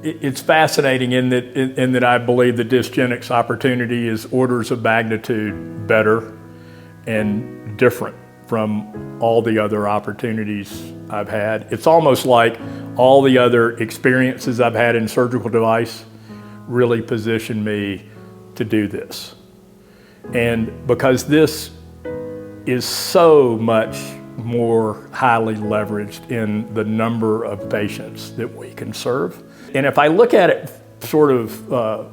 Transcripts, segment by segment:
It's fascinating in that I believe the DiscGenics opportunity is orders of magnitude better and different from all the other opportunities I've had. It's almost like all the other experiences I've had in surgical device really positioned me to do this. And because this is so much more highly leveraged in the number of patients that we can serve. And if I look at it sort of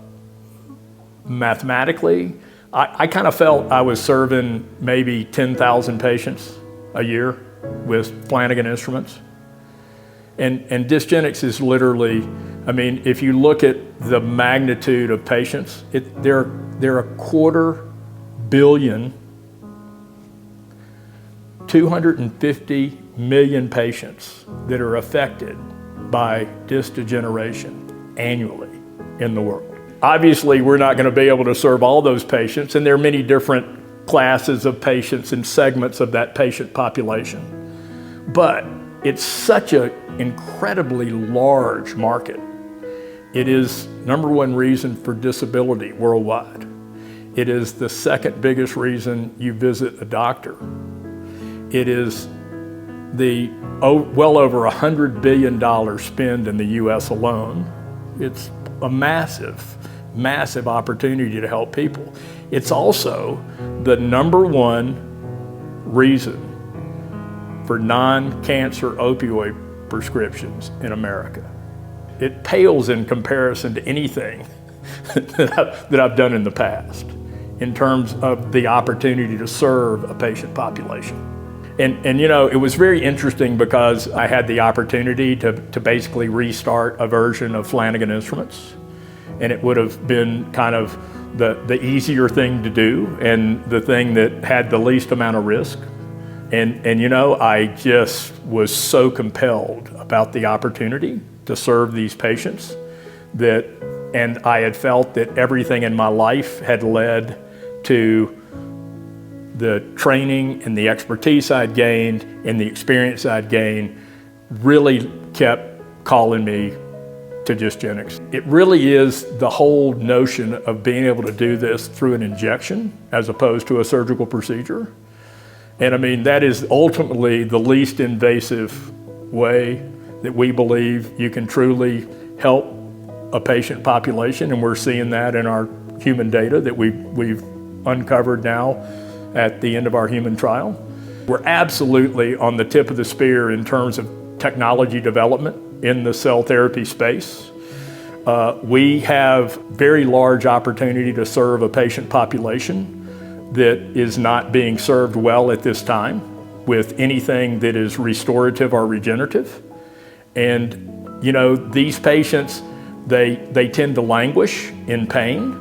mathematically, I kind of felt I was serving maybe 10,000 patients a year with Flanagan instruments. And DiscGenics is literally, I mean, if you look at the magnitude of patients, they're 250 million patients that are affected by disc degeneration annually in the world. Obviously, we're not going to be able to serve all those patients, and there are many different classes of patients and segments of that patient population. But it's such an incredibly large market. It is #1 reason for disability worldwide. It is the second biggest reason you visit a doctor. It is the well over $100 billion spend in the US alone. It's a massive, massive opportunity to help people. It's also the #1 reason for non-cancer opioid prescriptions in America. It pales in comparison to anything that I've done in the past in terms of the opportunity to serve a patient population. And you know, it was very interesting because I had the opportunity to basically restart a version of Flanagan instruments. And it would have been kind of the easier thing to do and the thing that had the least amount of risk. And you know, I just was so compelled about the opportunity to serve these patients and I had felt that everything in my life had led to the training and the expertise I'd gained and the experience I'd gained really kept calling me to DiscGenics. It really is the whole notion of being able to do this through an injection as opposed to a surgical procedure. And I mean, that is ultimately the least invasive way that we believe you can truly help a patient population, and we're seeing that in our human data that we've uncovered now at the end of our human trial. We're absolutely on the tip of the spear in terms of technology development in the cell therapy space. We have very large opportunity to serve a patient population that is not being served well at this time with anything that is restorative or regenerative. And you know, these patients, they tend to languish in pain,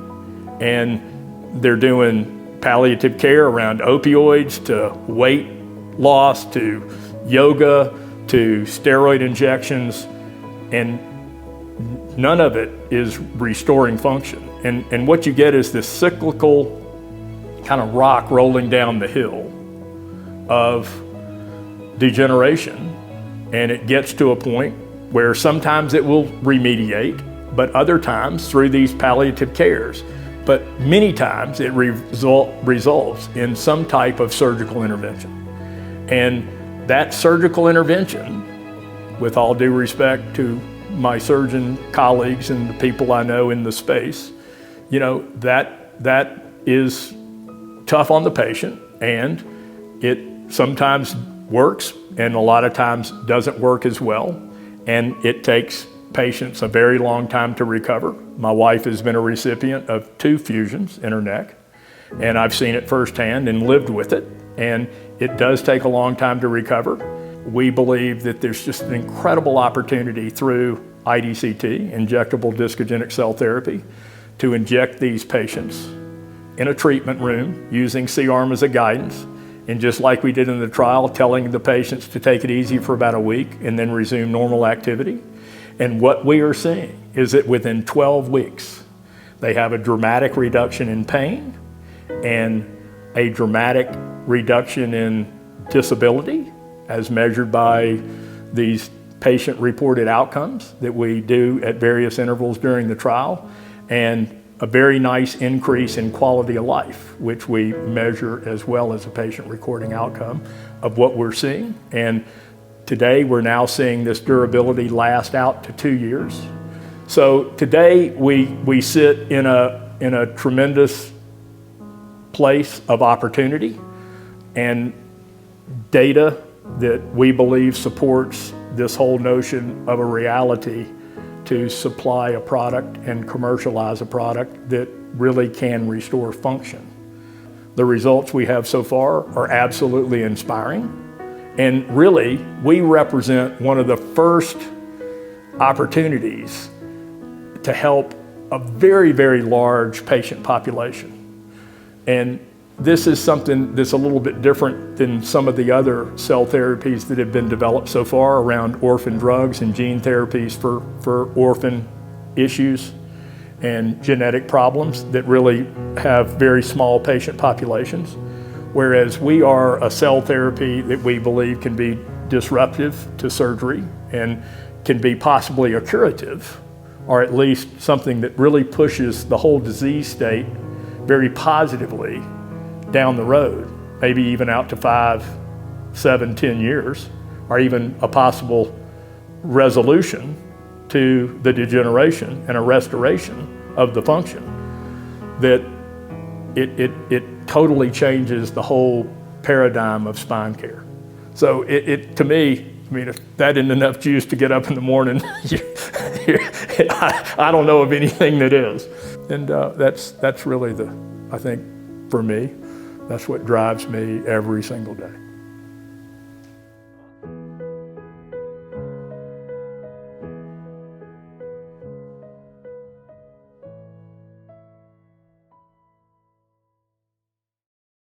and they're doing palliative care around opioids to weight loss to yoga to steroid injections, and none of it is restoring function. And what you get is this cyclical kind of rock rolling down the hill of degeneration, and it gets to a point where sometimes it will remediate, but other times through these palliative cares. But many times it results in some type of surgical intervention. And that surgical intervention, with all due respect to my surgeon colleagues and the people I know in the space, you know, that is tough on the patient, and it sometimes works and a lot of times doesn't work as well. And it takes patients a very long time to recover. My wife has been a recipient of 2 fusions in her neck, and I've seen it firsthand and lived with it. And it does take a long time to recover. We believe that there's just an incredible opportunity through IDCT, injectable discogenic cell therapy, to inject these patients in a treatment room using C-arm as a guidance. And just like we did in the trial, telling the patients to take it easy for about a week and then resume normal activity. And what we are seeing is that within 12 weeks, they have a dramatic reduction in pain and a dramatic reduction in disability as measured by these patient-reported outcomes that we do at various intervals during the trial, and a very nice increase in quality of life, which we measure as well as a patient-recording outcome of what we're seeing. And today we're now seeing this durability last out to 2 years. So today we sit in a tremendous place of opportunity and data that we believe supports this whole notion of a reality to supply a product and commercialize a product that really can restore function. The results we have so far are absolutely inspiring, and really we represent one of the first opportunities to help a very, very large patient population. And this is something that's a little bit different than some of the other cell therapies that have been developed so far around orphan drugs and gene therapies for orphan issues and genetic problems that really have very small patient populations. Whereas we are a cell therapy that we believe can be disruptive to surgery and can be possibly a curative, or at least something that really pushes the whole disease state very positively down the road, maybe even out to 5, 7, 10 years, or even a possible resolution to the degeneration and a restoration of the function, that it totally changes the whole paradigm of spine care. So to me, I mean, if that isn't enough juice to get up in the morning, I don't know of anything that is. And that's really I think for me, that's what drives me every single day.